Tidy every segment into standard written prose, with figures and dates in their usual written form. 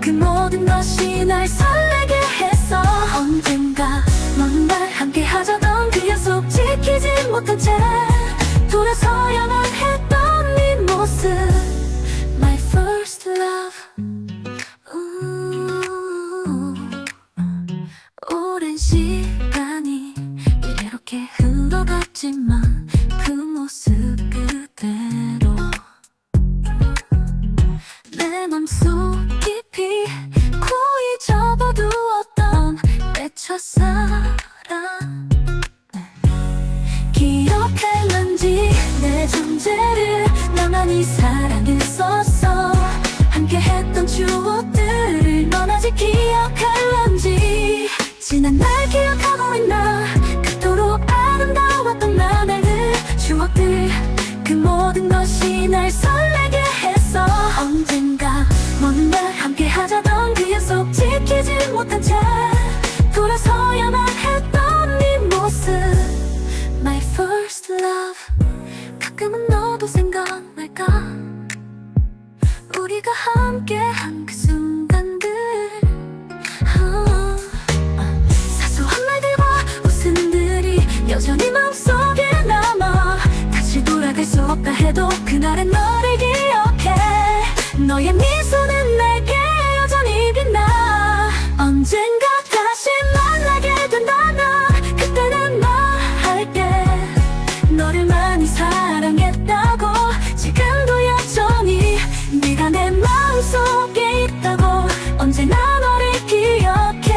그 모든 것이 날 설레게 했어. 언젠가 먼 날 함께 하자던 그 약속 지키지 못한 채 돌아서야만 했던 네 모습. My first love. 오랜 시간이 이렇게 흘러갔지만 그 모습 그대로 내 맘속 깊이 고이 접어두었던 내 첫사랑. 기억할런지 내 존재를 나만이 사랑했었어. 함께했던 추억들을 넌 아직 기억할런지. 지난 날 기억하고 있나. 그토록 아름다웠던 나날들 추억들 그 모든 것이 날 설레게 했어. 언젠가 먼 날 함께 하자던 그 약속 지키지 못한 채 돌아서야만 했던 네 모습. My first love. 가끔은 너도 생각날까. 우리가 함께한 그 순간들. 사소한 말들과 웃음들이 여전히 마음속에 남아. 다시 돌아갈 수 없다 해도 그날의 너를 기억해. 너의 미소는 내게 여전히 빛나. 언젠가 다시 만나게 된다면 그때는 말할게. 너를 많이 사랑했다고. 지금도 여전히 네가 내 마음속에 있다고. 언제나 너를 기억해.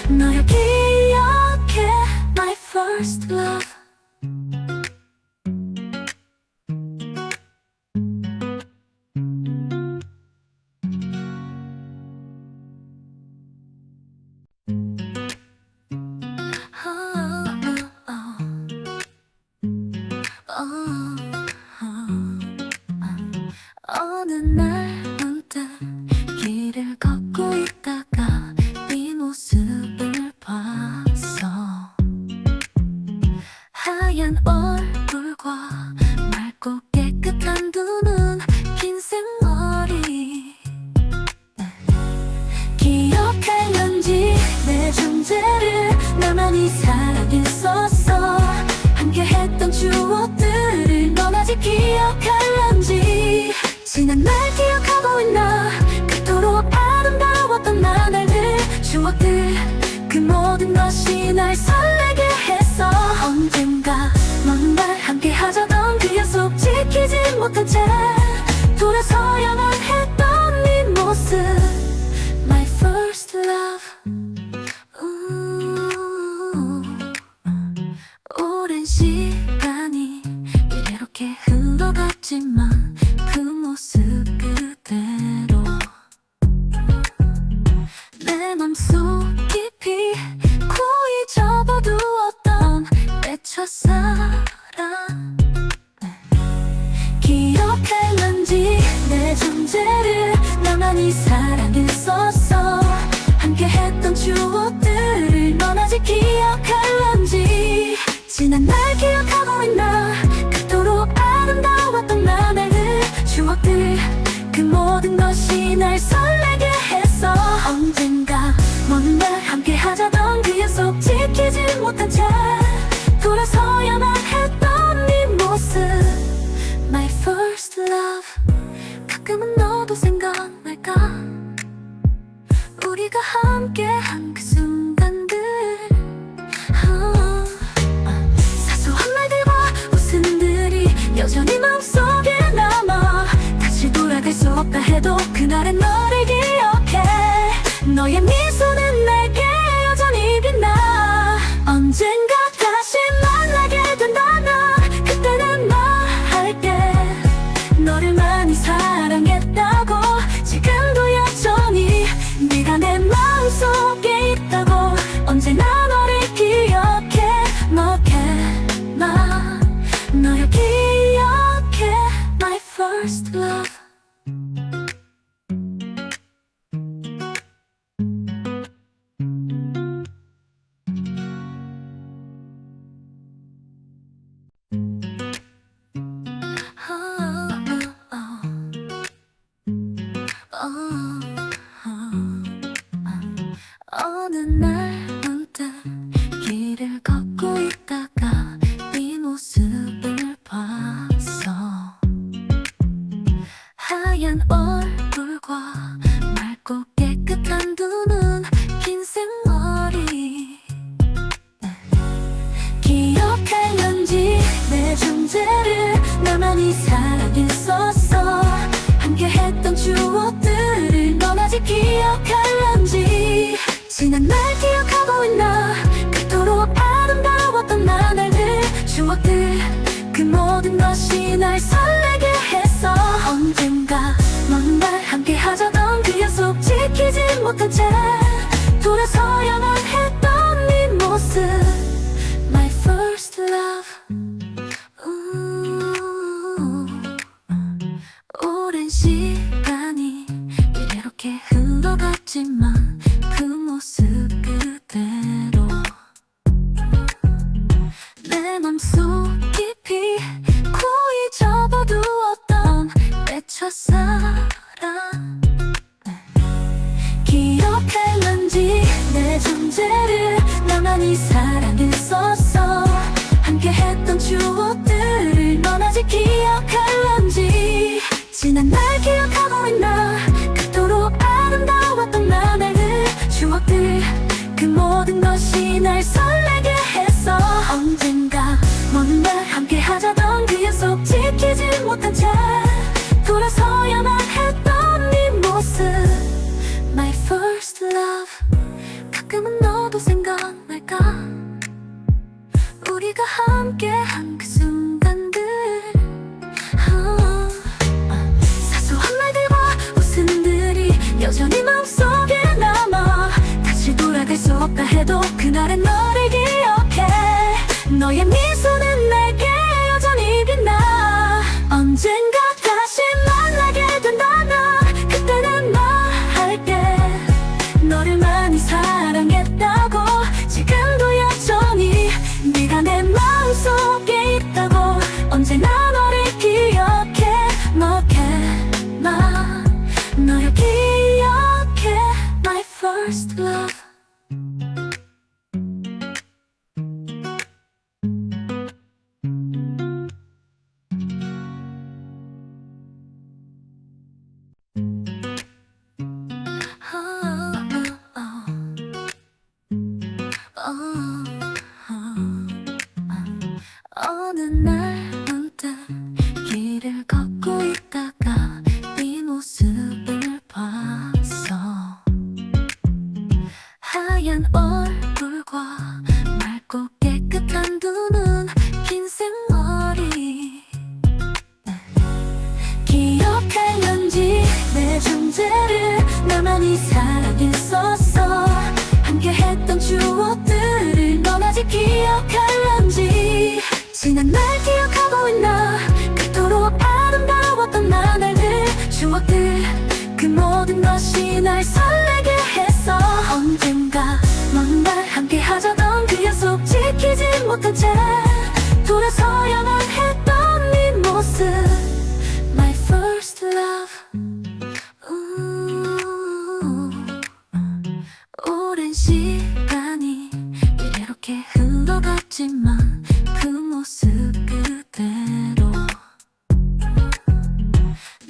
너를 기억해. My first love. 어느 날 문득 길을 걷고 있다가 네 모습을 봤어. 하얀 얼굴과 맑고 깨끗한 두 눈, 긴 생머리. 기억할런지 내 존재를 나만이 사랑했었어. 함께했던 추억들을 넌 아직 기억할런지. 지난 날 기억하고 있나. 그토록 아름다웠던 나날들 추억들 그 모든 것이 날 설레게 했어. 언젠가 먼 날 함께 하자던 그 약속 지키지 못한 채 돌아서야만 했던 네 모습. My first love. 오랜 시간이 이렇게 흘러갔지만 그 모습 그대로 내 맘속 깊이 고이 접어두었던 내 첫사랑. 기억할런지 내 존재를 나만이 사랑했었어. 함께했던 추억들을 넌 아직 기억할런지. 지난 날 기억하고 있나. 그토록 아름다웠던 나날들 추억들 그 모든 것이 날 설레게 했어. 언젠가 먼 날 함께 하자던 그 약속 지키지 못한 채 돌아서야만 했던 네 모습. My first love. 가끔은 너도 생각날까. 우리가 함께한 그 순간들. 사소한 말들과 웃음들이 여전히 마음속에 남아. 다시 돌아갈 수 없다 해도 그날의 너를 기억해. 너의 미소는 내게 여전히 빛나. 언젠가 다시 만나게 된다면 그때는 말할게. 너를 많이 사랑했다고. 지금도 여전히 네가 내 마음속에 있다고. 언제나 너를 기억해. 너를 기억해. My first love. 어느 날 문득 길을 걷고 있다가 네 모습을 봤어. 하얀 얼굴과 맑고 깨끗한 두 눈, 긴 생머리. 기억할런지 내 존재를 나만이 사랑했었어. 함께했던 추억들을 넌 아직 기억할런지. 지난 날 기억하고 있나. 그토록 아름다웠던 나날들, 추억들, 그 모든 것이 날 설레게 했어. 언젠가 넌 날 함께하자던 그 약속 지키지 못한 채 돌아서야만 했던 네 모습. My first love. 오랜 시간이 이렇게 흘러갔지만 그 모습 그대로 내 맘속 깊이 고이 접어두었던 내 첫사랑. 기억할런지 내 존재를 나만이 사랑했었어. 함께했던 추억들을 넌 아직 기억할런지. 지난 날 기억하고 있나. 그토록 아름다웠던 나날들, 추억들, 그 모든 것이 날 설레게 했어. 언젠가 먼 날 함께하자던 그 약속 지키지 못한 채 돌아서야만 했던 네 모습. My first love. 가끔은 너도 생각날까. 우리가 함께한 그 순간들. 사소한 말들과 웃음들이 여전히 마음속에 남아. 다시 돌아갈 수 없다 해도 그날의 너를 기억해. 너의 미소는 내게 여전히 빛나. 언젠가 다시 만나게 된다면 그때는 말할게. 너를 많이 사랑했다고. 지금도 여전히 네가 내 마음속에 있다고. 언제나 너를 기억해. 너를 기억해. My first love. 어느 날 문득 길을 걷고 있다가 네 모습을 봤어. 하얀 얼굴과 맑고 깨끗한 두 눈, 긴 생머리. 기억할런지 내 존재를 나만이 사랑했었어. 함께했던 추억들을 넌 아직 기억할런지. 지난 날 기억하고 있나. 그토록 아름다웠던 나날들, 추억들, 그 모든 것이 날 설레게 했어. 언젠가 넌 날 함께하자던 그 약속 지키지 못한 채 돌아서야만 했던 네 모습. My first love. 오랜 시간이 이렇게 흘러갔지만 그 모습 그대로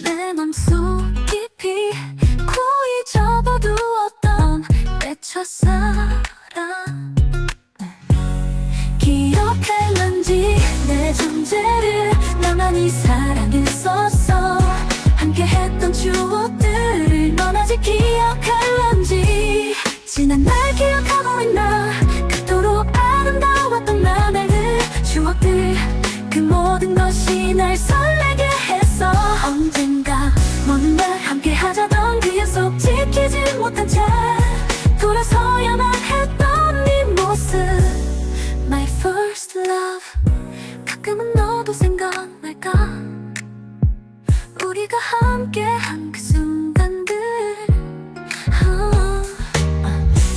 내 맘속 깊이 고이 접어두었던 내 첫사랑. 기억할런지 내 존재를 나만이 사랑했었어. 함께했던 추억들을 넌 아직 기억할런지. 지난 날 기억하고 있나. 그토록 아름다웠던 나날들, 추억들, 그 모든 것이 날 설레게 했어. 언젠가 먼 날 함께하자던 그 약속 지키지 못한 채 돌아서야만 했던 네 모습. My first love. 가끔은 너도 생각날까. 우리가 함께한 그 순간들.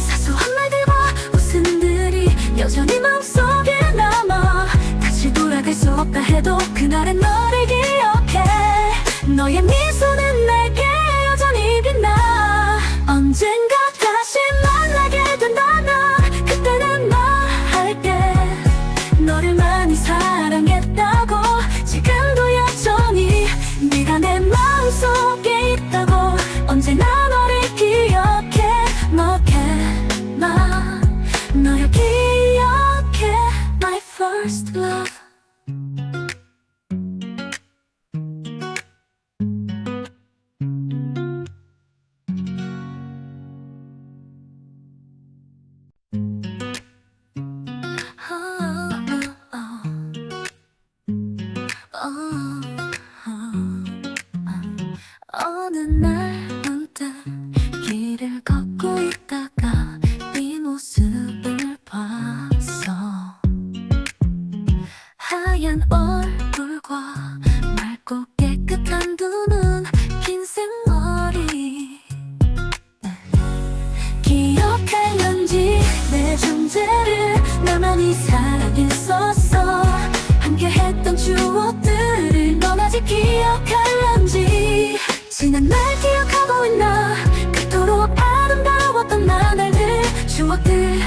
사소한 말들과 웃음들이 여전히 마음속에 남아. 다시 돌아갈 수 없다 해도 그날의 너를 기억해. 너의 미소는 내게 여전히 어느 날 문득 길을 걷고 있다가 네 모습을 봤어. 하얀 얼굴과 맑고 깨끗한 두 눈, 긴 생머리. 기억할런지 내 존재를 나만이 사랑했었어. 함께했던 추억들을 넌 아직 기억할런지. 지난 날 기억하고 있나. 그토록 아름다웠던 나날들, 추억들,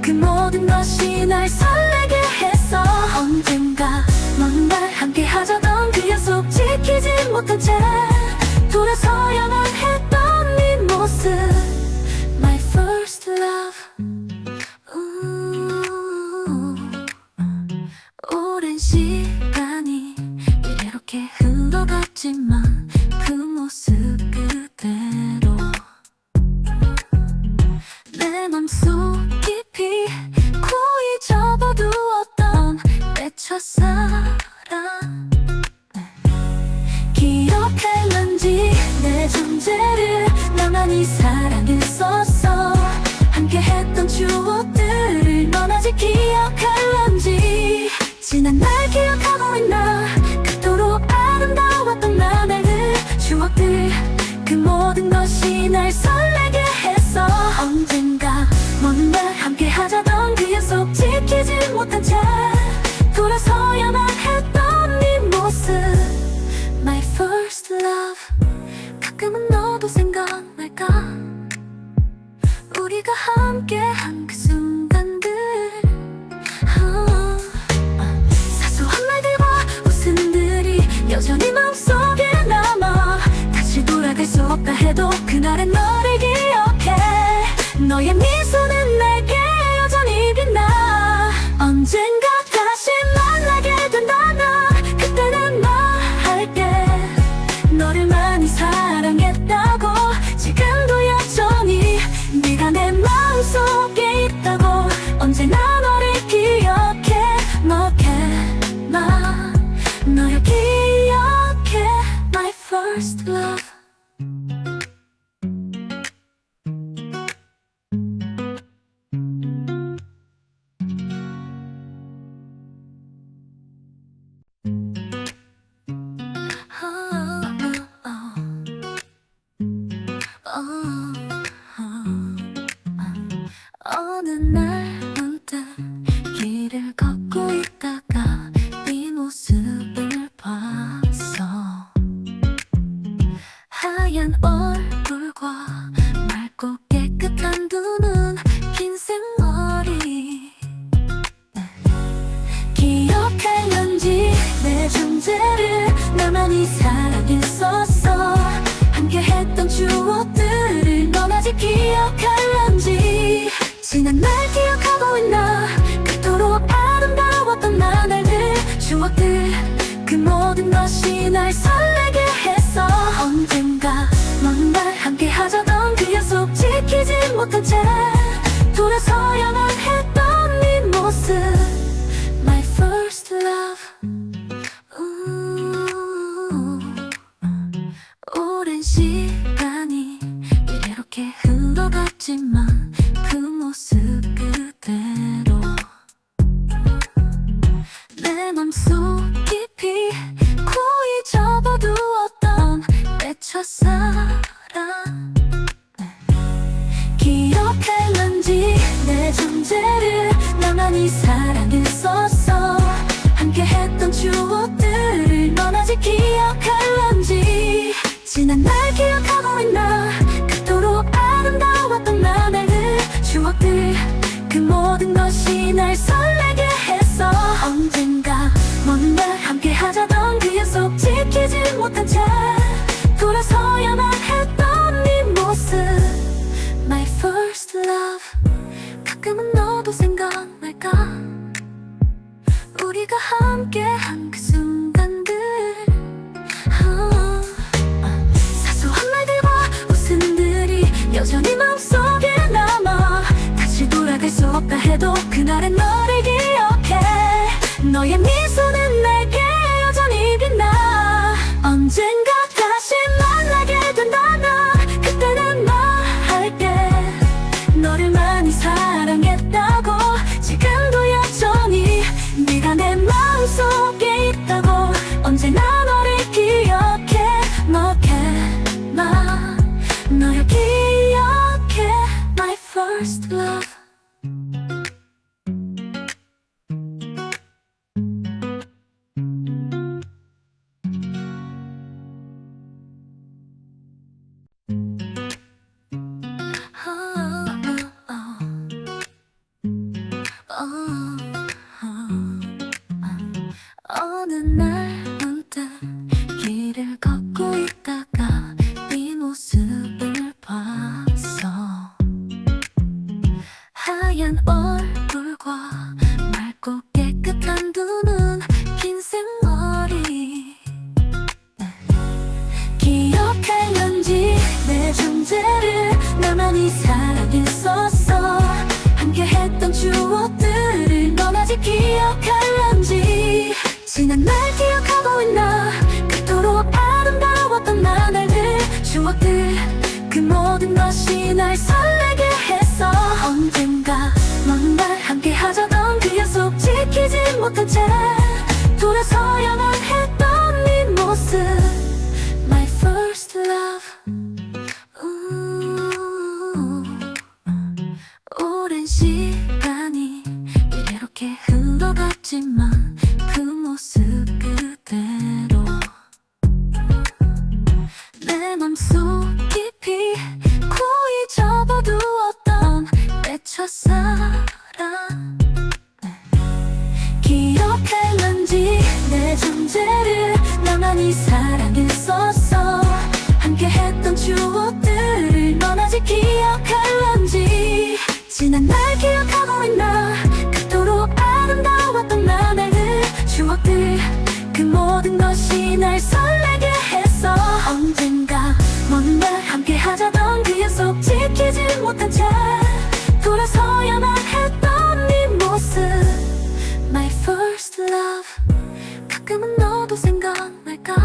그 모든 것이 날 설레게 했어. 언젠가 먼 날 함께 하자던 그 약속 지키지 못한 채 돌아서야만 했던 네 모습. My first love. 오랜 시간이 이렇게 흘러갔지만 그 모습 그대로 내 맘속 깊이 고이 접어두었던 내 첫사랑. 기억할런지 내 존재를 나만이 사랑했었어. 함께했던 추억들을 넌 아직 기억할런지. 지난 날 기억하고 있나. 그토록 아름다웠던 나날들, 추억들, 그 모든 것이 날 설레게 했어. 언젠가 먼 날 함께 하자던 그 약속 지키지 못한 채 돌아서야만 했던 네 모습. My first love. 가끔은 너도 생각날까. 우리가 함께한 그 순간들. 사소한 말들과 웃음들이 여전히 마음속에 남아. 다시 돌아갈 수 없다 해도 그날의 너를 기억해. 너의 미소는 내게 여전히 빛나. 언젠가 다시 만나게 된다면 그때는 말할게. 너를 많이 사랑했다고. 지금도 여전히 네가 내 마음속에 있다고. 언제나 너를 기억해. 너를 기억해. My first love. 어느 날 문득 길을 걷고 있다가 네 모습을 봤어. 하얀 얼굴과 맑고 깨끗한 두 눈, 긴 생머리. 기억할런지 내 존재를 나만이 사랑했었어. 함께했던 추억들을 넌 아직 기억할런지. 지난 날 기억하고 있나. 그토록 아름다웠던 나날들, 추억들, 그 모든 것이 날 설레게 했어. 언젠가 먼 날 함께 하자던 그 약속 지키지 못한 채 돌아서야만 했던 네 모습. My first love. 오랜 시간이 이렇게 흘러갔지만 그 모습 그대로 내 맘속 깊이 고이 접어두었던 내 첫사랑. 기억할런지 내 존재를 나만이 사랑했었어. 함께했던 추억들을 넌 아직 기억할런지. 지난 날 기억하고 있나. 그토록 아름다웠던 나날들, 추억들, 그 모든 것이 날 설레게 했어. 언젠가 먼 날 함께 하자던 그 약속 지키지 못한 채 돌아서야만 했던 네 모습. My first love. 가끔은 너도 생각날까. 우리가 함께한 그 순간들. 사소한 말들과 웃음들이 여전히 마음속에 남아. 다시 돌아갈 수 없다 해도 그날의 너를 기억해. 너의 미소는 내게 여전히 빛나. 언젠가 다시 만나게 그 모든 것이 날 설레게 했어. 언젠가 먼 날 함께 하자던 그 약속 지키지 못한 채 돌아서야만 했던 네 모습. My first love. 오랜 시간이 이렇게 흘러갔지만 그 모습 그대로 내 맘속 깊이 고이 접어두었던 내 첫사랑. 기억했는지 내 존재를 나만이 사랑했었어. 함께했던 추억들을 넌 아직 기억할런지. 지난 날 기억하고 있나. 그토록 아름다웠던 나날들 추억들 그 모든 것이 날 설레게 했어. 언젠가 먼 날 함께 하자던 그 약속 지키지 못한 채 돌아서야만 했던 네 모습. My first love. 가끔은 너도 생각날까.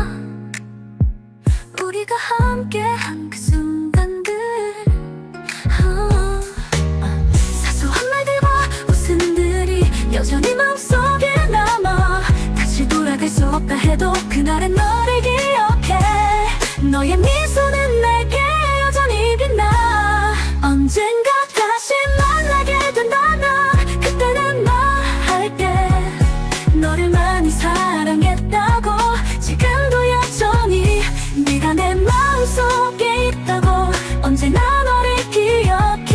우리가 함께한 그 순간들. 사소한 말들과 웃음들이 여전히 마음속에 남아. 다시 돌아갈 수 없다 해도 그날의 너를 기억해. 너의 미소는 내게 여전히 빛나. 언젠가 다시 만나게 된다면 그때는 말할게. 너를 많이 사랑했다고. 지금도 여전히 네가 내 마음속에 있다고. 언제나 너를 기억해.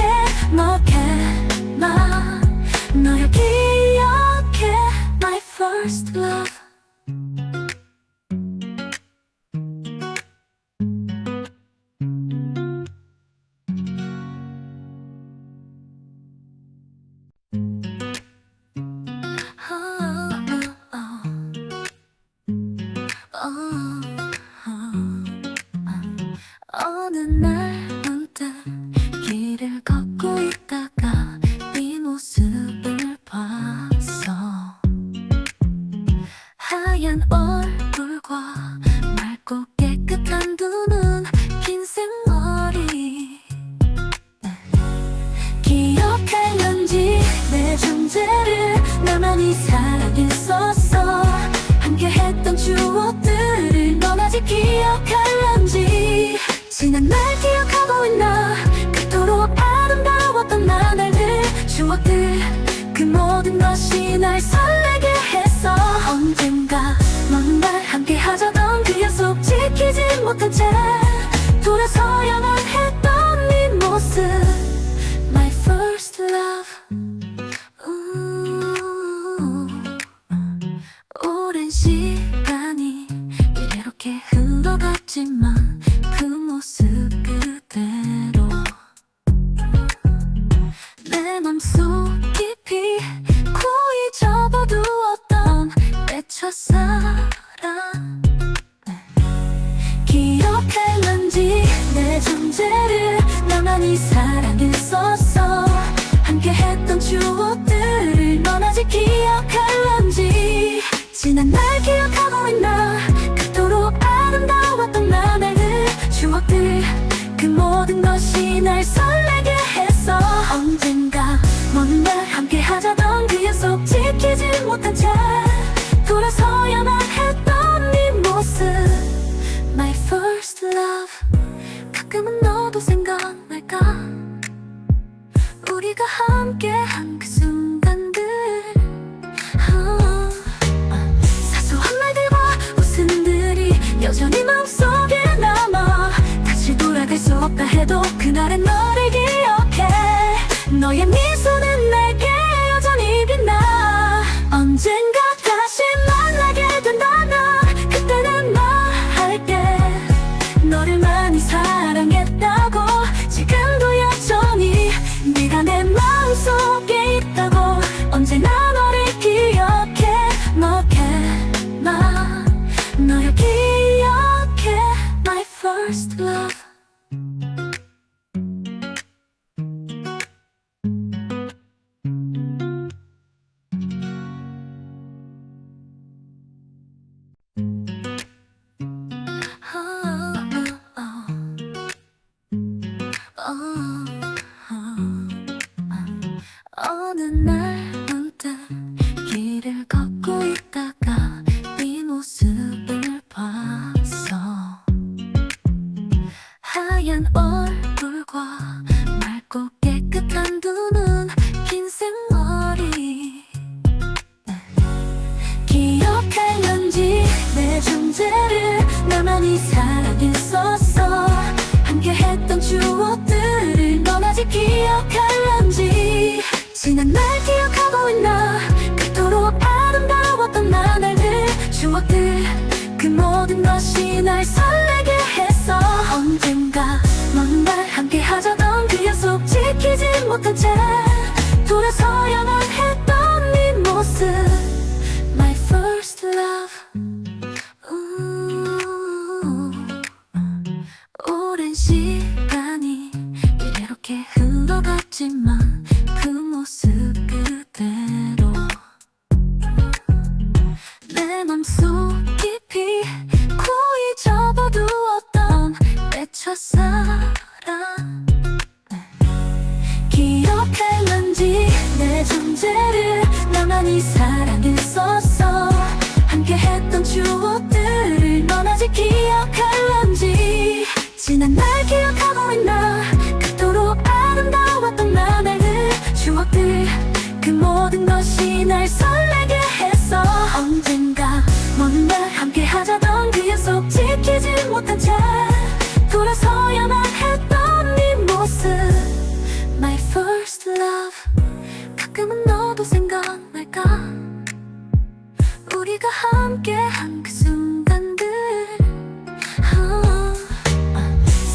너를 기억해. My first love. 어느 날 문득 길을 걷고 있다가 네 모습을 봤어. 하얀 얼굴과 맑고 깨끗한 두 눈, 긴 생머리. 기억했는지 내 존재를 나만이 사랑했었어. 함께했던 추억들을 넌 아직 기억할런지. 지난 날 기억하고 있나. 그토록 아름다웠던 나날들 추억들 그 모든 것이 날 설레게 했어. 언젠가 먼 날 함께 하자던 그 약속 지키지 못한 채 돌아서야만 했던 네 모습. My first love. 오랜 시간이 이렇게 흘러갔지만 그 모습 그대로 내 맘속 깊이 고이 접어두었던 내 첫사랑. 기억했는지 내 존재를 나만이 사랑했었어. 함께했던 추억들을 넌 아직 기억할런지. 지난 날 기억하고 있나. 그토록 아름다웠던 나날들 추억들 그 모든 것이 날 설레게 했어. 언젠가 먼 날 함께 하자던 그 약속 지키지 못한 채 돌아서야만 했던 네 모습. My first love. 가끔은 너도 생각날까. 우리가 함께한 그 순간들. 사소한 말들과 웃음들이 여전히 마음속에 남아. 다시 돌아갈 수 없다 해도 그날의 너를 기억해. 너의 미소는 내게 여전히 빛나. 언젠가 다시 만나게 된다면 그때는 말할게. 너를 많이 사랑했다고. 지금도 여전히 네가 내 마음속에 있다고. 언제나 너를 기억해. 너를 기억해. My first love. 어느 날 문득 길을 걷고 있다가 네 모습을 봤어. 하얀 얼굴과 맑고 깨끗한 두 눈, 긴 생머리. 기억할런지 내 존재를 나만이 사랑했었어. 함께했던 추억들을 넌 아직 기억할런지. 지난 날 기억하고 있나. 그토록 아름다웠던 나날들, 추억들, 그 모든 것이 날 설레게 했어. 언젠가 먼 날 함께 하자던 그 약속 지키지 못한 채 돌아서야만 했던 네 모습. My first love. 오랜 시간이 이렇게 흘러갔지만 그 모습 그대로 내 맘속 깊이 고이 접어두었던 내 첫사랑. 기억할런지 내 존재를 나만이 사랑했었어. 함께했던 추억들을 넌 아직 기억할런지. 지난 날 기억하고 있나. 그토록 아름다웠던 나날들, 추억들, 그 모든 것이 날 설레게 했어. 언젠가 먼 날 함께 하자던 그 약속 지키지 못한 채 돌아서야만 했던 네 모습. My first love. 가끔은 너도 생각날까. 우리가 함께한 그 순간들.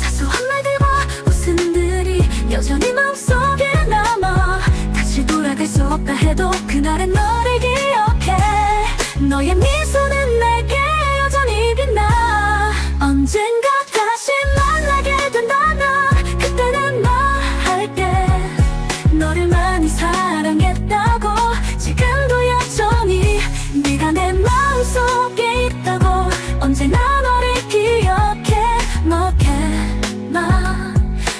사소한 말들과 웃음들이 여전히 마음속에 남아. 다시 돌아갈 수 없다 해도 그날의 너를 기억해. 너의 미소는 내게 여전히 빛나. 언젠가 다시 만나게 된다면 그때는 말할게. 너를 많이 사랑했다고. 지금도 여전히 네가 내 마음속에 있다고. 언제나 너를 기억해.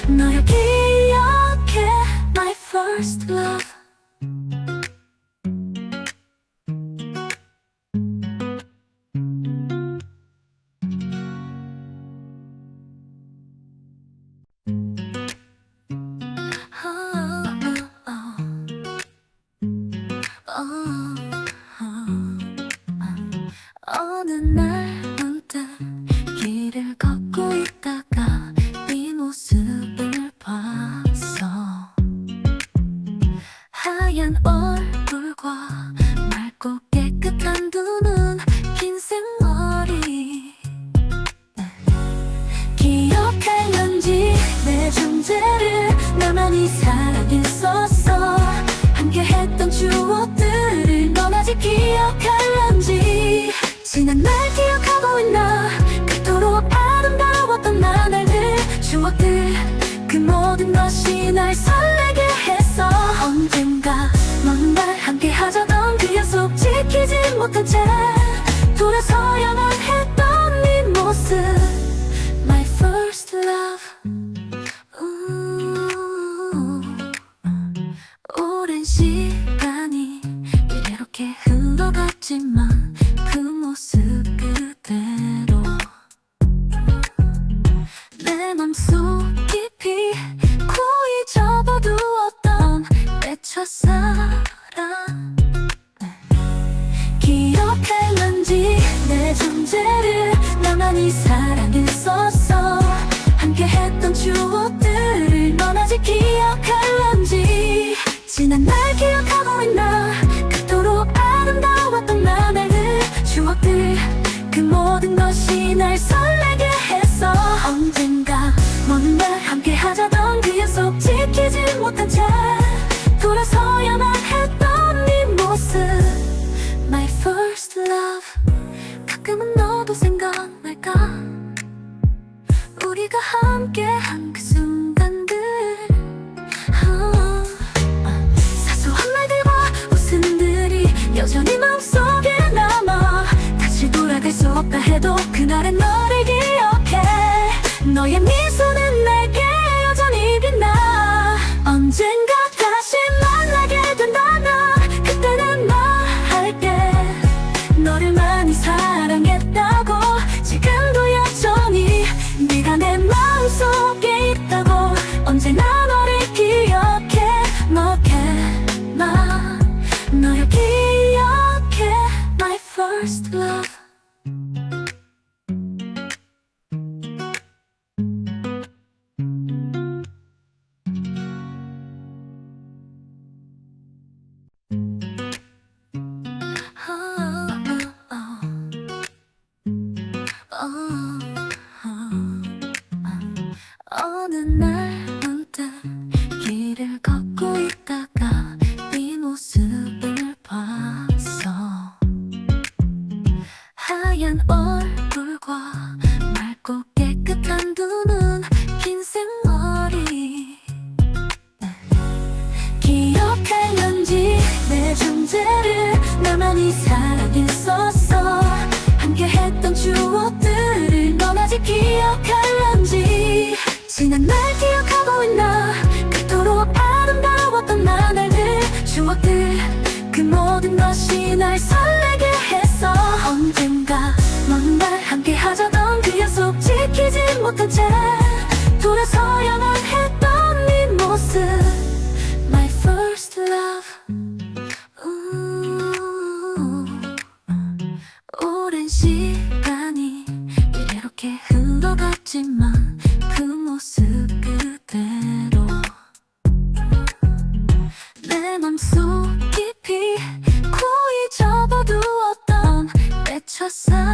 너를 기억해. My first love. 어느 날 문득 길을 걷고 있다가 네 모습을 봤어. 하얀 얼굴과 맑고 깨끗한 두 눈, 긴 생머리. 기억할런지 내 존재를 나만이 사랑했었어. 함께했던 추억들을 넌 아직 기억할런지. 지난 날 기억하고 있나. 그토록 아름다웠던 나날들, 추억들, 그 모든 것이 날 설레게 했어. 언젠가 먼 날 함께 하자던 그 약속 지키지 못한 채 돌아서야만 했던 네 모습. My first love. 오랜 시간이 이렇게 흘러갔지만 그 모습 그대로 내 맘속 깊이 고이 접어두었던 내 첫사랑. 기억할런지 내 존재를 나만이 사랑했었어. 함께했던 추억들을 넌 아직 기억할런지. 지난 날 기억하고 있나. 그토록 아름다웠던 나날들, 추억들, 그 모든 것이 날 설레게 했어. 언젠가 먼 날 함께 하자던 그 약속 지키지 못한 채 돌아서야만 했던 네 모습. My first love. 가끔은 너도 생각날까. 우리가 함께한 그 순간들. 사소한 말들과 웃음들이 여전히 마음속에 남아. 다시 돌아갈 수 없다 해도 그날의 너를 기억해. 너의 미소는 내게 여전히 빛나. 어느 날 문득 길을 걷고 있다가 네 모습을 봤어. 하얀 얼굴과 맑고 깨끗한 두 눈, 긴 생머리. 기억할런지 내 존재를 나만이 사랑했었어. 함께했던 추억들을 넌 아직 기억할런지. 지난 날 기억하고 있나. 그토록 아름다웠던 나날들, 추억들, 그 모든 것이 날 설레게 했어. 언젠가 먼 날 함께 하자던 그 약속 지키지 못한 채 돌아서야만 했던 네 모습. My first love. 오랜 시간이 이렇게 흘러갔지만 그 모습 그대로 내 맘속 깊이 고이 접어두었던 내 첫사랑.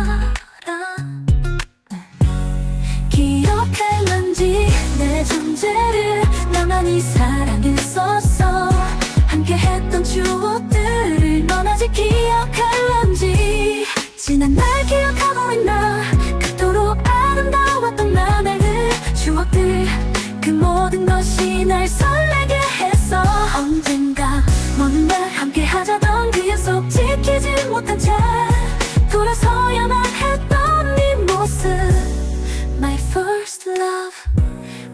기억할런지 내 존재를 나만이 사랑했었어. 함께했던 추억들을 넌 아직 기억할런지. 지난 날 기억하고 있나. 그토록 아름다웠던 나날들, 추억들, 그 모든 것이 날 설레게 했어. 언젠가 먼 날 함께 하자던 그 약속 지키지 못한 채 돌아서야만 했던 네 모습. My first love.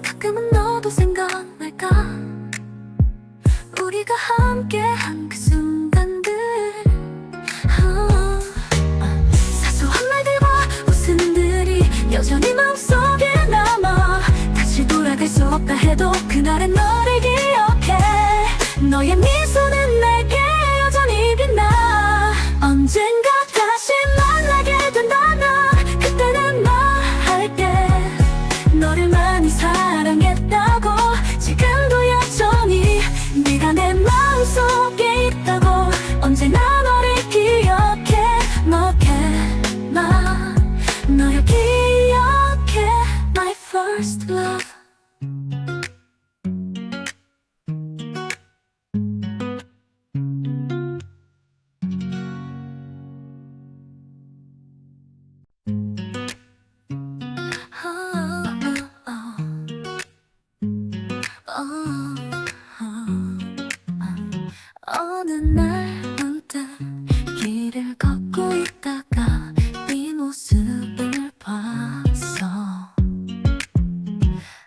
가끔은 너도 생각날까. 우리가 함께한 그 순간들. 사소한 말들과 웃음들이 여전히 마음속에 남아. 다시 돌아갈 수 없다 해도 그날의 너를 기억해. 너의 미소는 내게 여전히 빛나. 언젠가 다시 만나게 된다면 그때는 말할게. 너를 많이 사랑했다고. 지금도 여전히 네가 내 마음속에 있다고. 언제나 너를 기억해. 너를 기억해. My first love. 어느 날 문득 길을 걷고 있다가 네 모습을 봤어.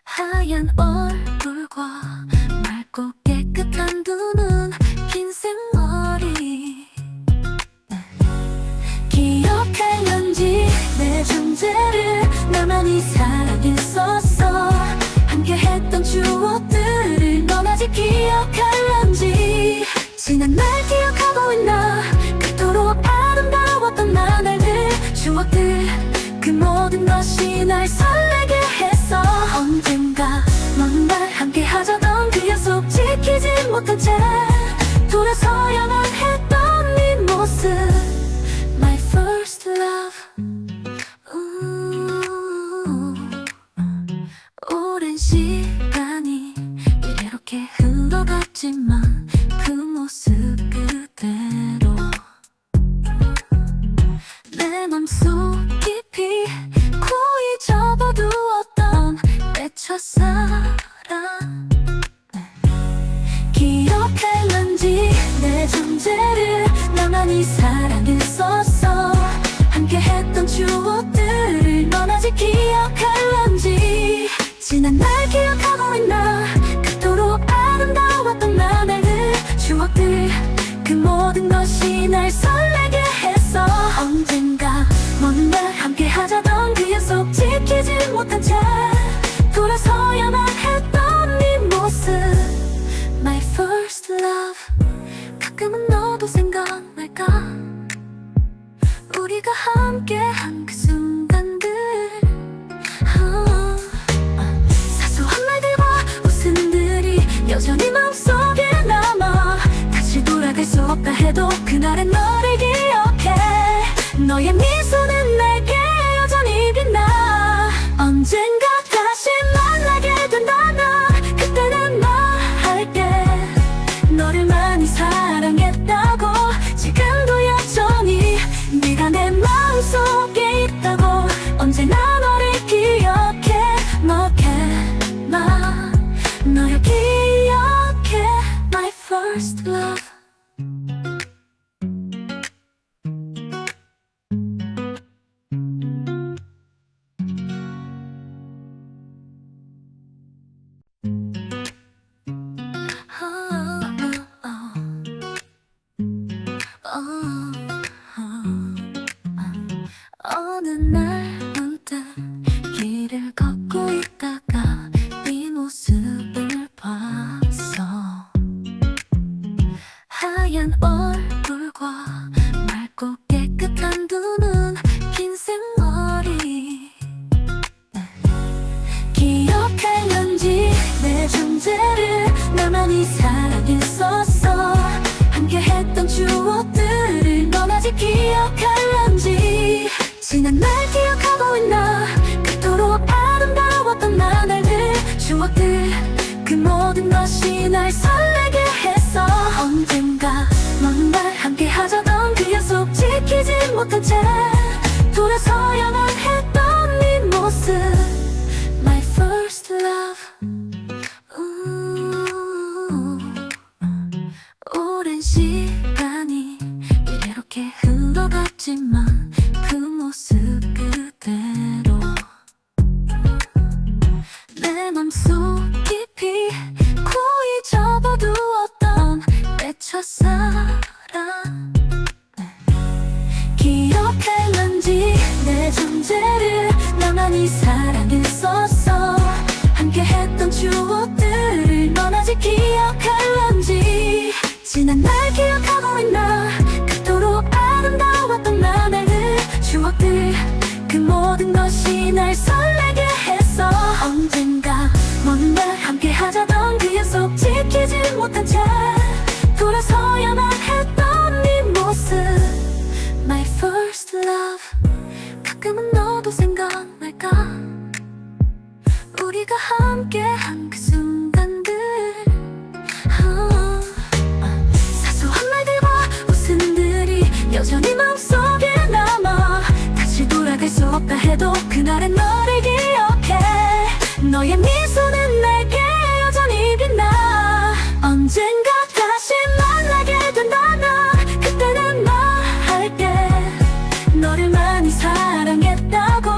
하얀 얼굴과 맑고 깨끗한 두 눈, 긴 생머리. 기억할런지 내 존재를 나만이 사랑했었어. 함께했던 추억들을 넌 아직 기억할런지. 지난 날 기억하고 있나. 그토록 아름다웠던 나날들, 추억들, 그 모든 것이 날 설레게 했어. 언젠가 먼 날 함께 하자던 그 약속 지키지 못한 채 돌아서야만 했던 네 모습. My first love. 오랜 시간이 이렇게 흘러갔지만 그 모습 그대로 내 맘속 깊이 고이 접어두었던 내 첫사랑. 기억할런지 내 존재를 나만이 사랑했었어. 함께했던 추억들을 넌 아직 기억할런지. 지난 날 기억하고 있나. 그토록 아름다웠던 나날들, 추억들, 그 모든 것이 날 설레게 했어. 언젠가 먼 날 함께 하자던 그 약속 지키지 못한 채 돌아서야만 했던 네 모습. My first love. 가끔은 너도 생각날까. 우리가 함께한 그 순간들. 사소한 말들과 웃음들이 여전히 마음속에 남아. 다시 돌아갈 수 없다 해도 그날의 너를 기억해. 너의 미소는 내게 여전히 빛나. 언젠가 다시 만나게 first love. 어느 날 문득 길을 걷고 있다가 네 모습을 봤어. 하얀 얼굴과 맑고 깨끗한 두 눈, 긴 생머리. 기억할런지 내 존재를 나만이 사랑했었어. 함께했던 추억들을 넌 아직 기억할런지. 지난 날 기억하고 있나. 그토록 아름다웠던 나날들, 추억들, 그 모든 것이 날 설레게 했어. 언젠가 넌 날 함께하자던 그 약속 지키지 못한 채 돌아서야만 했던 네 모습. My first love. 오랜 시간이 이렇게 흘러갔지만 그 모습 그대로 내 맘속 깊이 고이 접어두었던 내 첫사랑. 기억할런지 내 존재를 나만이 사랑했었어. 함께했던 추억들을 넌 아직 기억할런지. 지난 날 기억하고 있나. 그토록 아름다웠던 나날들, 추억들, 그 모든 것이 날 설레게 했어. 언젠가 먼 날 함께하자던 그 약속 지키지 못한 채 돌아서야만 했던 네 모습. My first love. 가끔은 너도 생각날까. 우리가 함께한 그 순간들. 사소한 말들과 웃음들이 여전히 마음속에 남아. 다시 돌아갈 수 없다 해도 그날의 너를 기억해. 너의 미소는 내게 여전히 빛나. 언젠가 다시 만나게 된다면 그때는 말할게. 너를 많이 사랑했다고.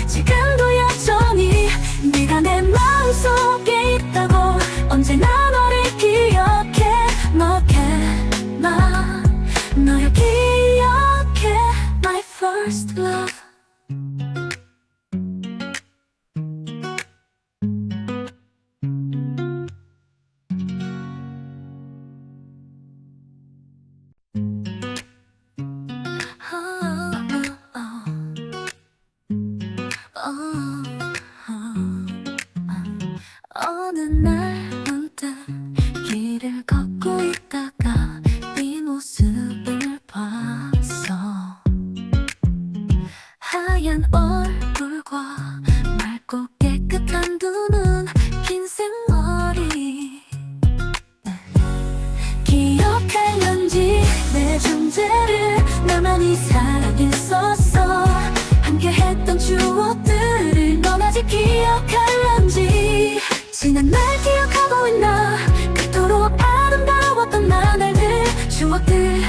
지금도 여전히 네가 내 마음속에 있다고. 언제나 너를 기억해. 너를 기억해. My first love. 어느 날 문득 길을 걷고 있다가 네 모습을 봤어. 하얀 얼굴과 맑고 깨끗한 두 눈, 긴 생머리. 기억할런지 내 존재를 나만이 사랑했었어. 함께했던 추억들을 넌 아직 기억할런지. 지난 날 기억하고 있나. 그토록 아름다웠던 나날들, 추억들,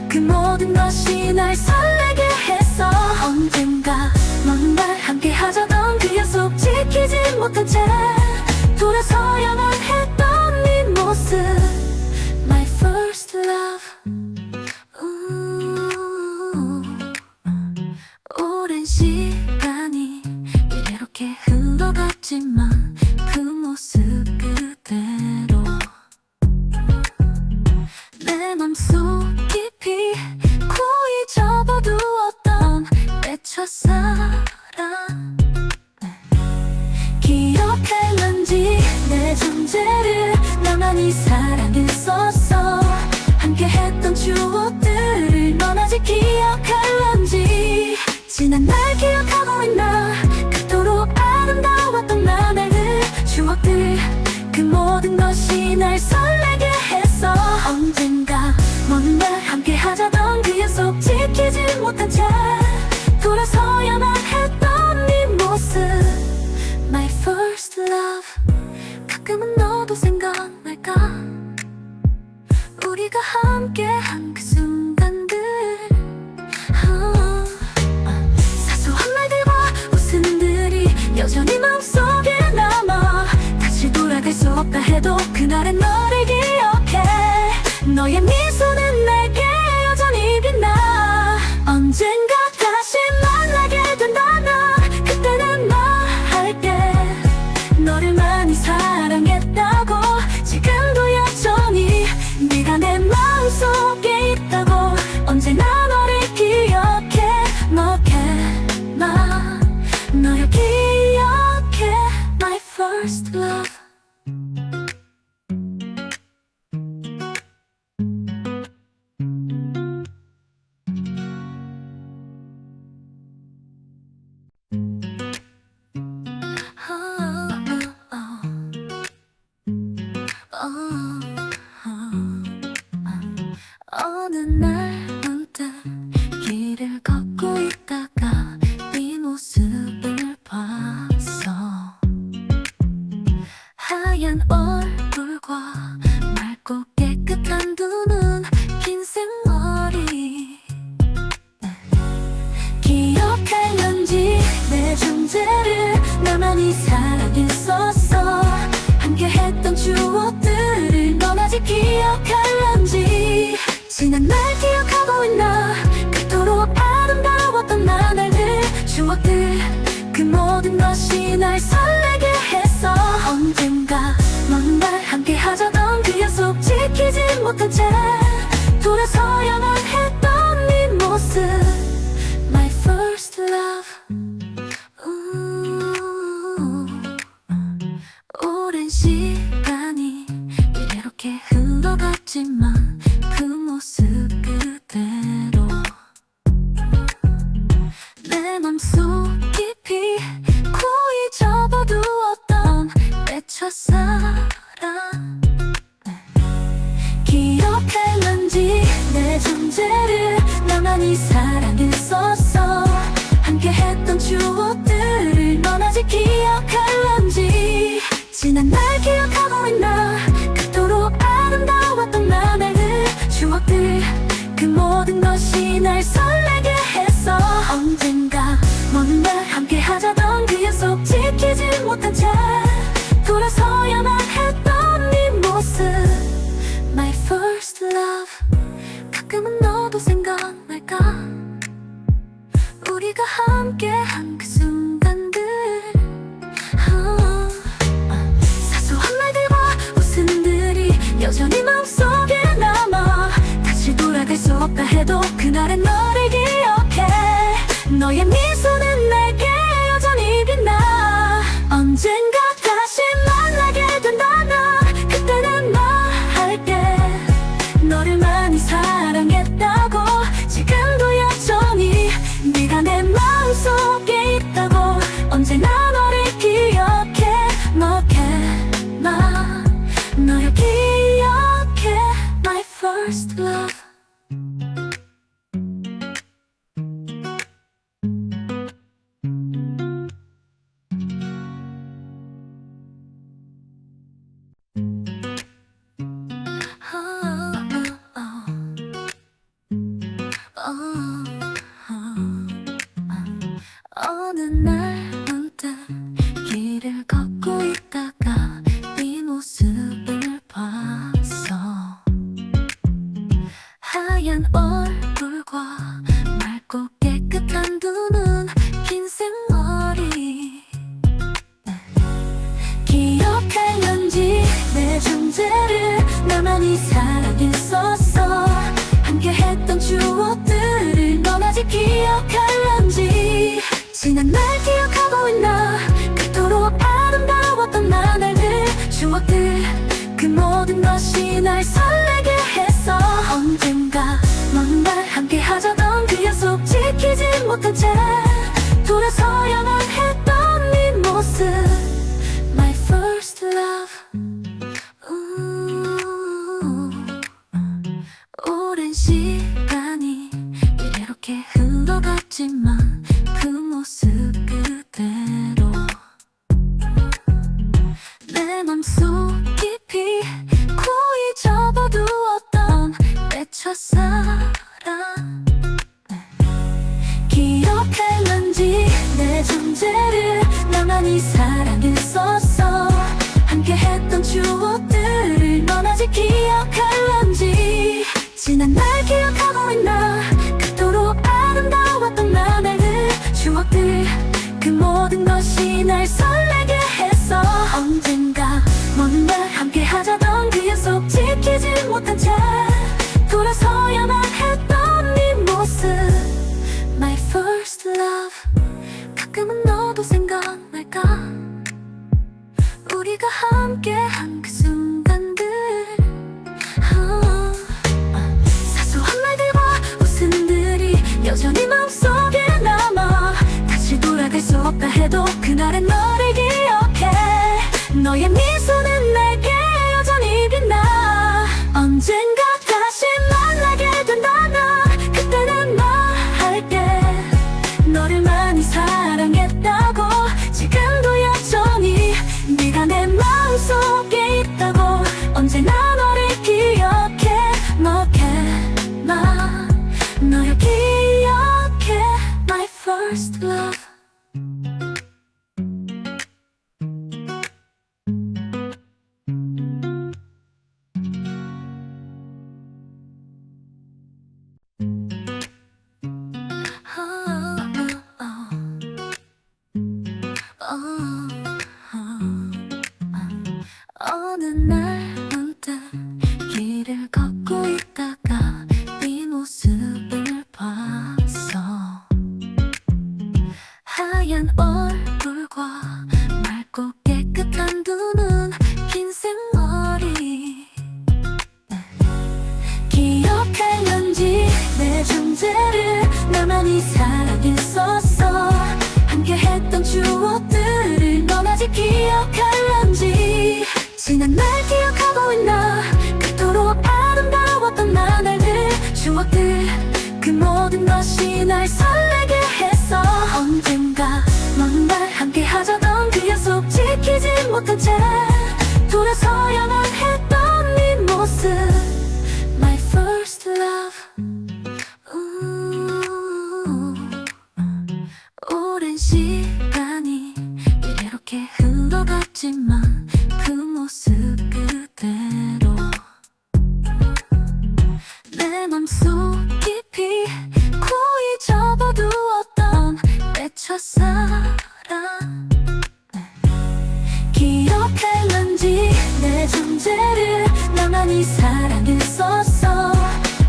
그 모든 것이 날 설레게 했어. 언젠가 넌 날 함께하자던 그 약속 지키지 못한 채 돌아서야만 했던 네 모습. My first love. 오랜 시간이 이렇게 흘러갔지만 그 모습 그대로 내 맘속 깊이 고이 접어두었던 내 첫사랑. 기억할런지 내 존재를 나만이 사랑했었어. 함께했던 추억들을 넌 아직 기억할런지. 지난 날 기억하고 있나. 그토록 아름다웠던 나날들, 추억들, 그 모든 것이 날 설레게 했어. 언젠가 먼 날 함께하자던 그 약속 지키지 못한 채 돌아서야만 했던 네 모습. My first love. 가끔은 너도 생각날까. love. 어느 날 문득 길을 걷고 있다가 네 모습을 봤어. 하얀 얼굴과 맑고 깨끗한 두 눈, 긴 생머리. 기억할런지 내 존재를 나만이 사랑했었어. 함께했던 추억들을 넌 아직 기억할런지. 지난 날 기억하고 있나. 그토록 아름다웠던 나날들, 추억들, 그 모든 것이 날 설레게 했어. 언젠가 먼 날 함께 하자던 그 약속 지키지 못한 채 돌아서야만 했던 네 모습. My first love. 오랜 시간이 이렇게 흘러갔지만 그 모습 그대로 내 맘속 깊이 고이 접어두었던 내 첫사랑. 기억할런지 내 존재를 나만이 사랑했었어. 함께했던 추억들을 넌 아직 기억할런지. 지난 날 기억하고 있나. 그토록 아름다웠던 나날들, 추억들, 그 모든 것이 날 설레게 했어. 언젠가 먼 날 함께 하자던 그 약속 지키지 못한 채 돌아서야만 했던 네 모습. My first love. 가끔은 너도 생각날까. 우리가 함께한 그 순간들. 사소한 말들과 웃음들이 여전히 마음속에 남아. 다시 돌아갈 수 없다 해도 그날의 너를 기억해. 너의 미소는 내게 여전히 빛나. 언젠가 다시 만나게 된다면 그때는 말할게. 너를 많이 사랑했다고. 지금도 여전히 네가 내 마음속에 있다고. 언제나 너를 기억해. 너를 기억해. My first love. 어느 날 문득 길을 걷고 있다가 네 모습을 봤어. 하얀 얼굴과 맑고 깨끗한 두 눈, 긴 생머리. 기억할런지 내 존재를 나만이 사랑했었어. 함께했던 추억들을 넌 아직 기억할런지. 지난 날 기억하고 있나. 그토록 아름다웠던 나날들, 추억들, 그 모든 것이 날 설레게 했어. 언젠가 먼 날 함께 하자던 그 약속 지키지 못한 채 돌아서야만 했던 네 모습. My first love. 오랜 시간이 이렇게 흘러갔지만 그 모습 그대로 내 맘속 깊이 고이 접어두었던 내 첫사랑. 기억할런지 내 존재를 나만이 사랑했었어. 함께했던 추억들을 넌 아직 기억할런지. 지난 날 기억하고 있나. 그토록 아름다웠던 나날들, 추억들, 그 모든 것이 날 설레게 했어. 언젠가 먼 날 함께 하자던 그 약속 지키지 못한 채 돌아서야만 했던 네 모습. My first love. 가끔은 너도 생각날까. 우리가 함께한 그 순간들, 사소한 말들과 웃음들이 여전히 마음속에 남아. 다시 돌아갈 수 없다 해도 그날의 너를 기억해. 너의 미소는 내게 여전히 빛나. 언젠가 다시 만나게 된다면 그때는 말할게. 너를 많이 사랑했다고. 지금도 여전히 네가 내 마음속에 있다고. 언제나 너를 기억해. 너를 기억해. My first love. 어느 날 문득 길을 걷고 있다가 네 모습을 봤어. 하얀 얼굴과 맑고 깨끗한 두 눈, 긴 생머리. 기억할런지 내 존재를 나만이 사랑했었어. 함께했던 추억들을 넌 아직 기억할런지. 지난 날 기억하고 있나. 그토록 아름다웠던 나날들, 추억들, 그 모든 것이 날 설레게 했어. 언젠가 먼 날 함께 하자던 그 약속 지키지 못한 채 돌아서야만 했던 네 모습. My first love. 오랜 시간이 이렇게 흘러갔지만 그 모습 그대로 내 맘속 깊이 고이 접어두었던 내 첫사랑. 기억할런지 내 존재를 나만이 사랑했었어.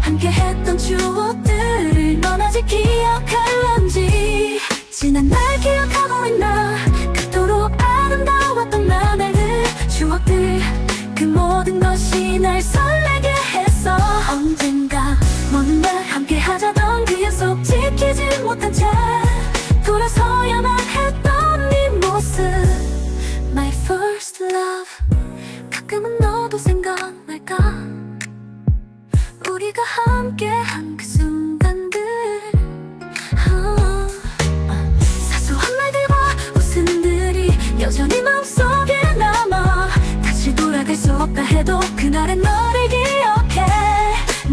함께했던 추억들을 넌 아직 기억할런지. 지난 날 기억하고 있나. 그토록 아름다웠던 나날들, 추억들, 그 모든 것이 날 설레게 했어. 언젠가 먼 날 함께 하자던 그 약속 지키지 못한 채 돌아서야만 했던 네 모습. My first love. 가끔은 너도 생각날까. 우리가 함께한 그 순간들, 사소한 말들과 웃음들이 여전히 마음속에 남아. 다시 돌아갈 수 없다 해도 그날의 너를 기억해.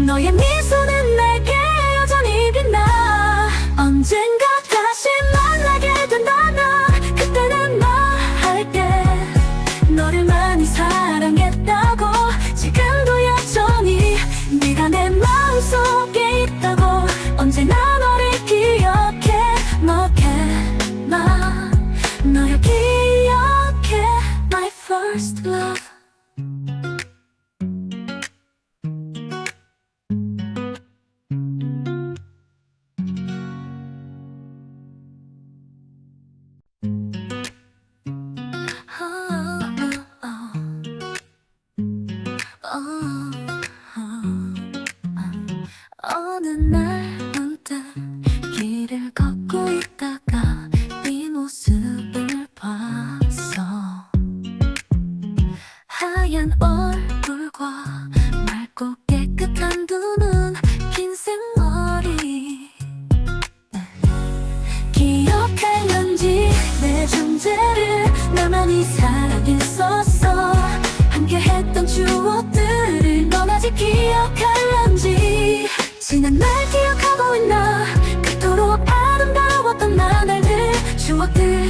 너의 미소는 내게 여전히 빛나. 언젠가 다시 만나게 된다면 그때는 말할게. 너를 많이 사랑했다고. 지금도 여전히 네가 내 마음속에 있다고. 언제나 너를 기억해. 너를 기억해. My first love. 어느 날 문득 길을 걷고 있다가 네 모습을 봤어. 하얀 얼굴과 맑고 깨끗한 두 눈, 긴 생머리. 기억할런지 내 존재를 나만이 사랑했었어. 함께했던 추억들을 넌 아직 기억할런지. 지난 날 기억하고 있나. 그토록 아름다웠던 나날들, 추억들,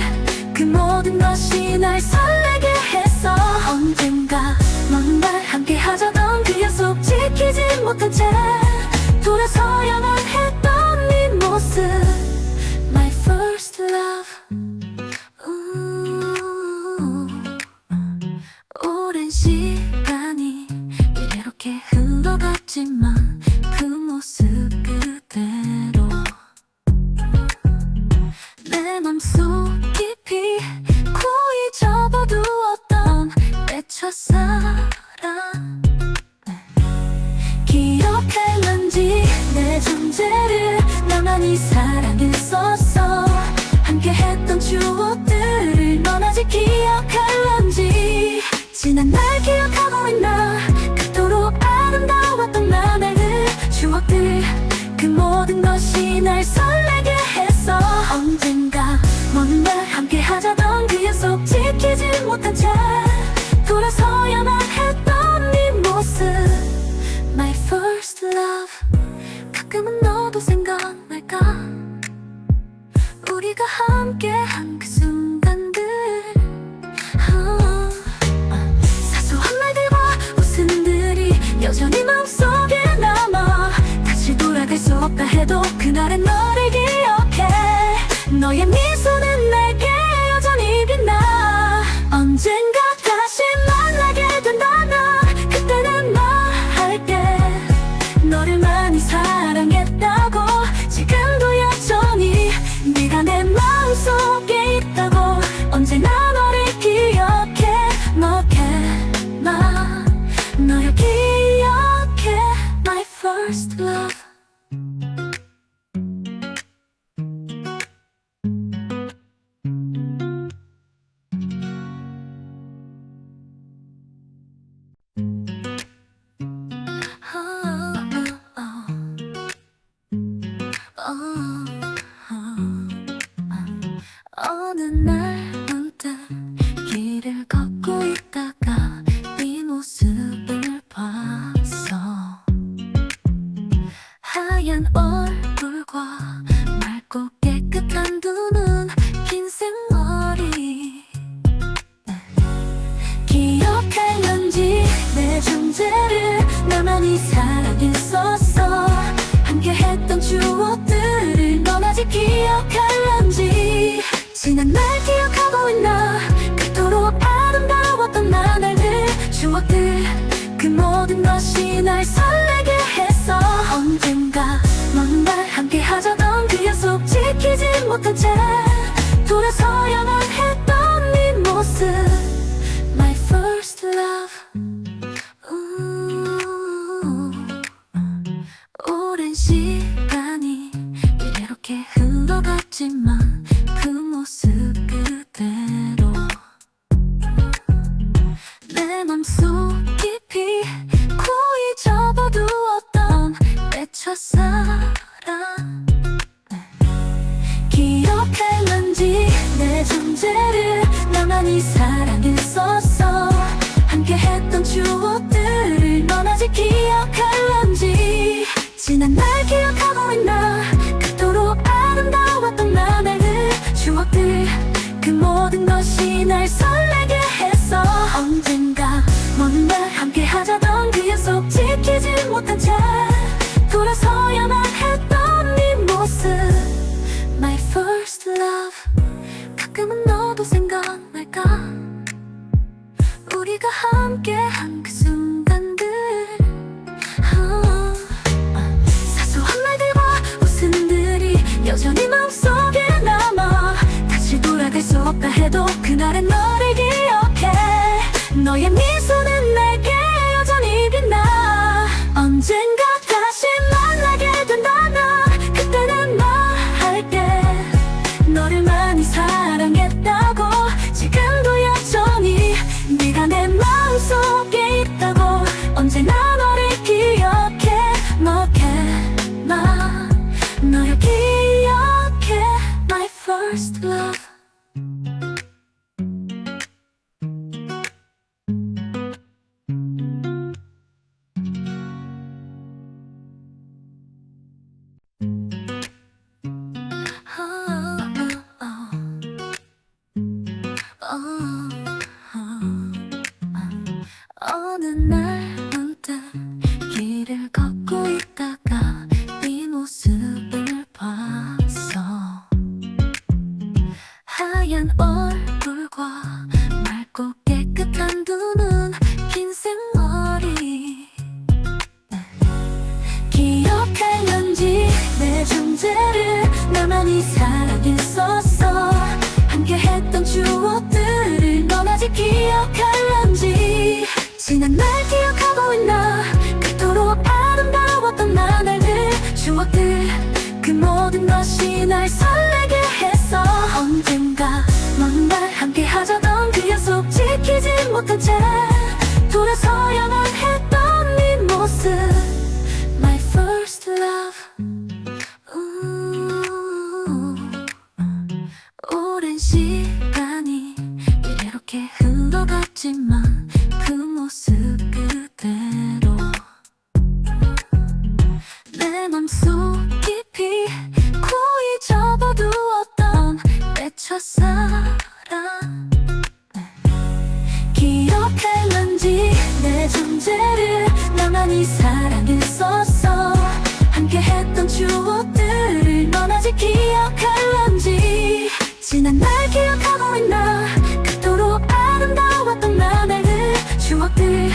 그 모든 것이 날 설레게 했어. 언젠가 먼 날 함께 하자던 그 약속 지키지 못한 채 돌아서야만 했던 네 모습. My first love. 오랜 시간이 이렇게 흘러갔지만 그 모습 그대로 내 맘속 깊이 고이 접어두었던 내 첫사랑 기억할런지 내 존재를 나만이 사랑했었어. 함께했던 추억들을 넌 아직 기억할런지. 지난 날 기억하고 있나. 그토록 아름다웠던 나날들 추억들 그 모든 것이 날 설레게 했어. 언젠가 먼 날 함께 하자던 그 약속 지키지 못한 채 돌아서야만 했던 네 모습. My first love. 가끔은 너도 생각날까. 우리가 함께한 그 순간들. 사소한 말들과 웃음들이 여전히 마음속에 남아. 다시 돌아갈 수 없다 해도 그날의 너를 기억해. 너의 미소는 내게 여전히 빛나. 언젠가 다시 만나게 된다면 그때는 말할게. 너를 많이 사랑했다고. 지금도 여전히 네가 내 마음속에 있다고. 언제나 너를 기억해. 너를 기억해. My first love. 어느 날 문득 길을 걷고 있다가 네 모습을 봤어. 하얀 얼굴과 맑고 깨끗한 두 눈, 긴 생머리. 기억할런지 내 존재를 나만이 사랑했었어. 함께했던 추억들을 넌 아직 기억할런지. 지난 날 기억하고 있나. 그토록 아름다웠던 나날들 추억들 그 모든 것이 날 설레게 했어. 언젠가 먼 날 함께 하자던 그 약속 지키지 못한 채 돌아서야만 했던 네 모습. My first love. 오랜 시간이 이렇게 흘러갔지만 그 모습 그대로 내 맘속 깊이 고이 접어두었던 내 첫사랑. 기억할런지 내 존재를 나만이 사랑했었어. 함께했던 추억들을 넌 아직 기억할런지. 지난 날 기억하고 있나. 그토록 아름다웠던 나날들 추억들 그 모든 것이 날 설레게 했어. 언젠가 먼 날 함께 하자던 그 약속 지키지 못한 채 돌아서야만 했던 네 모습. My first love. 가끔은 너도 생각날까. 우리가 함께한 그 순간들. 사소한 말들과 웃음들이 여전히 마음속에 남아. 다시 돌아갈 수 없다 해도 그날의 너를 기억해. 너의 미소는 내게 여전히 빛나. 언젠가 다시 만나게 된다면 그때는 말할게. 너를 많이 사랑했다고. 지금도 여전히 네가 내 마음속에 있다고. 언제나 너를 기억해. 너를 기억해. My first love. 어느 날 문득 길을 걷고 있다가 네 모습을 봤어. 하얀 얼굴과 맑고 깨끗한 두 눈, 긴 생머리. 기억할런지 내 존재를 나만이 사랑했었어. 함께했던 추억들을 넌 아직 기억할런지. 지난 날 기억하고 있나 그토록 아름다웠던 나날들 추억들 그 모든 것이 날 설레게 했어 언젠가 먼 날 함께 하자던 그 약속 지키지 못한 채 돌아서야만 했던 네 모습 My first love 오랜 시간이 이렇게 흘러갔지만 그 모습 그대로 내 맘속 깊이 고이 접어두었던 내 첫사랑 기억했는지 내 존재를 나만이 사랑했었어 함께했던 추억들을 넌 아직 기억할런지 지난 날 기억하고 있나 그토록 아름다웠던 나날들 추억들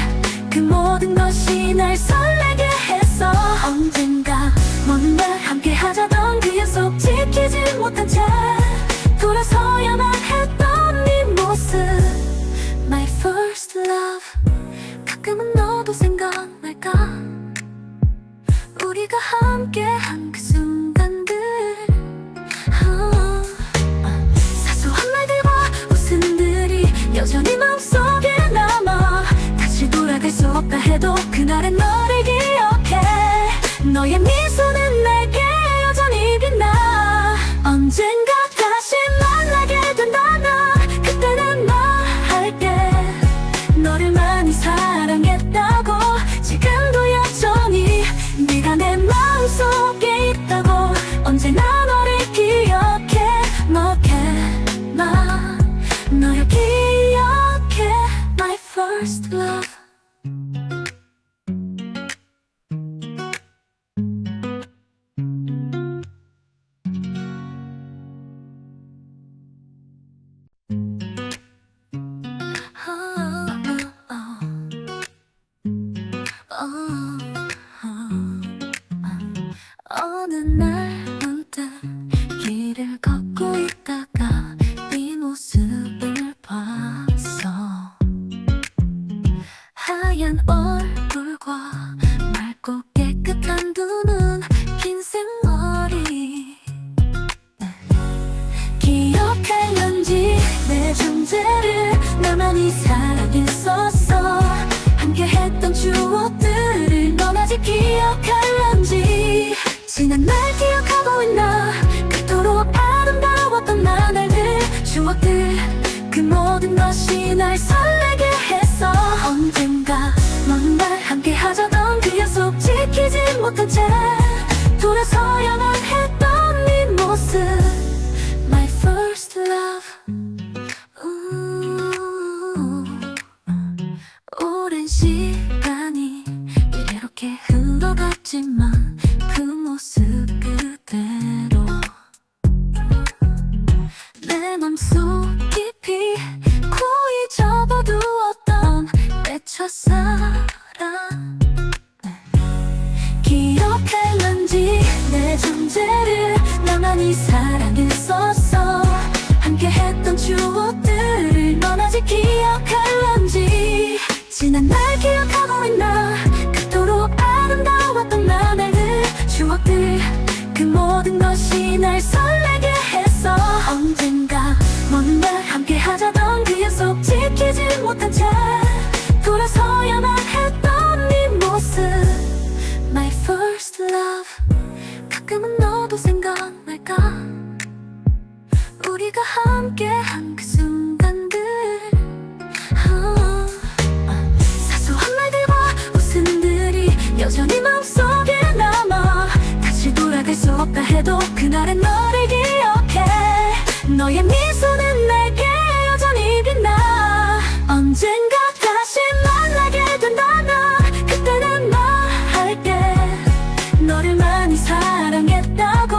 그 모든 것이 날 설레게 했어 언젠가 먼 날 함께 하자던 그 약속 지키지 못한 채 돌아서야만 했던 네 모습 My first love 가끔은 너도 생각날까 우리가 함께한 그 순간들 사소한 말들과 웃음들이 여전히 마음속에 남아 다시 돌아갈 수 없다 해도 그날의 너를 기억해 너의 미소는 내게 여전히 빛나 언젠가 다시 만나게 된다면 그때는 말할게 너를 많이 사랑했다고 지금도 여전히 네가 내 마음속에 있다고 언제나 너를 기억해 너를 기억해 My first love 어느 날 문득 길을 걷고 있다가 네 모습을 봤어 하얀 얼굴과 맑고 깨끗한 두 눈 긴 생머리 기억했는지 내 존재를 나만이 사랑했었어 함께했던 추억들을 넌 아직 기억할런지 지난 날 기억하고 있나 그토록 아름다웠던 나날들 추억들 그 모든 것이 날 설레게 했어 언젠가 먼 날 함께 하자던 그 약속 지키지 못한 채 돌아서야만 했던 네 모습 My first love 오랜 시간이 이렇게 흘러갔지만 그 모습 그대로 내 맘속 깊이 고이 접어두었던 내 첫사랑 기억했는지 내 존재를 나만이 사랑했었어 함께했던 추억들을 넌 아직 기억할런지 지난 날 기억하고 있나 그토록 아름다웠던 나날들 추억들 그 모든 것이 날 설레게 했어 언젠가 먼 날 함께 하자던 그 약속 지키지 못한 채 돌아서야만 했던 네 모습 My first love 가끔은 너도 생각날까 우리가 함께한 그 순간들 사소한 말들과 웃음들이 여전히 마음속에 남아 다시 돌아갈 수 없다 해도 그날의 너를 기억해 너의 미소는 내게 여전히 빛나 언젠가 다시 만나게 된다면 그때는 말할게 너를 많이 사랑했다고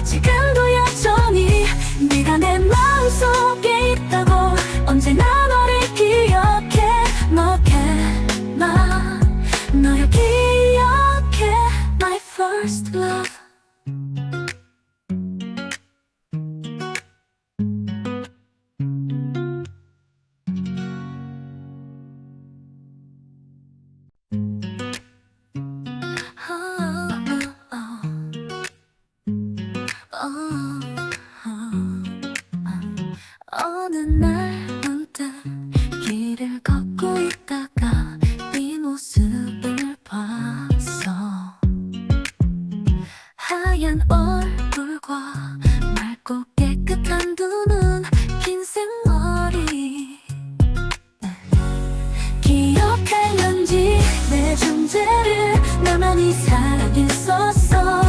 지금도 여전히 네가 내 마음속에 있다고 언제나 너를 기억해 너를 기억해 My first love 존재를 나만이 사랑했었어.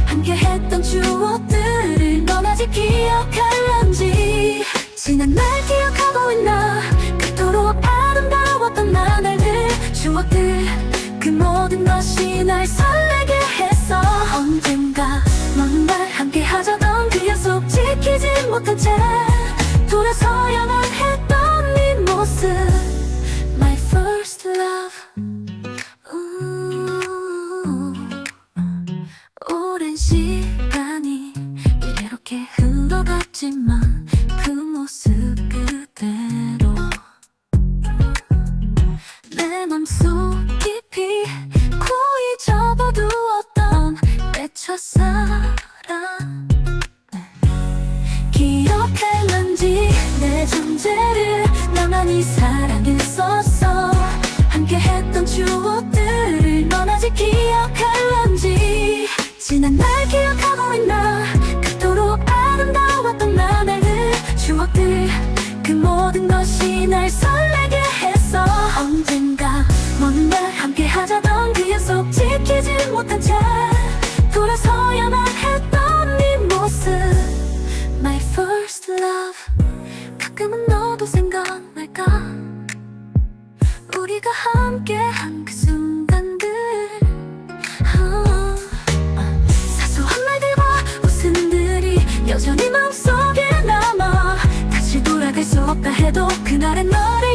함께했던 추억들을 넌 아직 기억할런지. 지난 날 기억하고 있나. 그토록 아름다웠던 나날들, 추억들, 그 모든 것이 날 설레게 했어. 언젠가 넌 날 함께 하자던 그 약속 지키지 못한 채 돌아서야만 했던 네 모습. My first love. 오랜 시간이 이렇게 흘러갔지만 그 모습 그대로 내 맘속 깊이 고이 접어두었던 내 첫사랑. 기억할런지 내 존재를 나만이 사랑했었어. 함께했던 추억들을 넌 아직 기억할런지. 지난 날 기억하고 있나. 그토록 아름다웠던 나날들, 추억들, 그 모든 것이 날 설레게 했어. 언젠가 먼 날 함께 하자던 그 약속 지키지 못한 채 돌아서야만 했던 네 모습. My first love. 가끔은 너도 생각날까. 우리가 함께한 그 순간들. 사소한 말들과 웃음들이 여전히 마음속에 남아. 다시 돌아갈 수 없다 해도 그날의 너를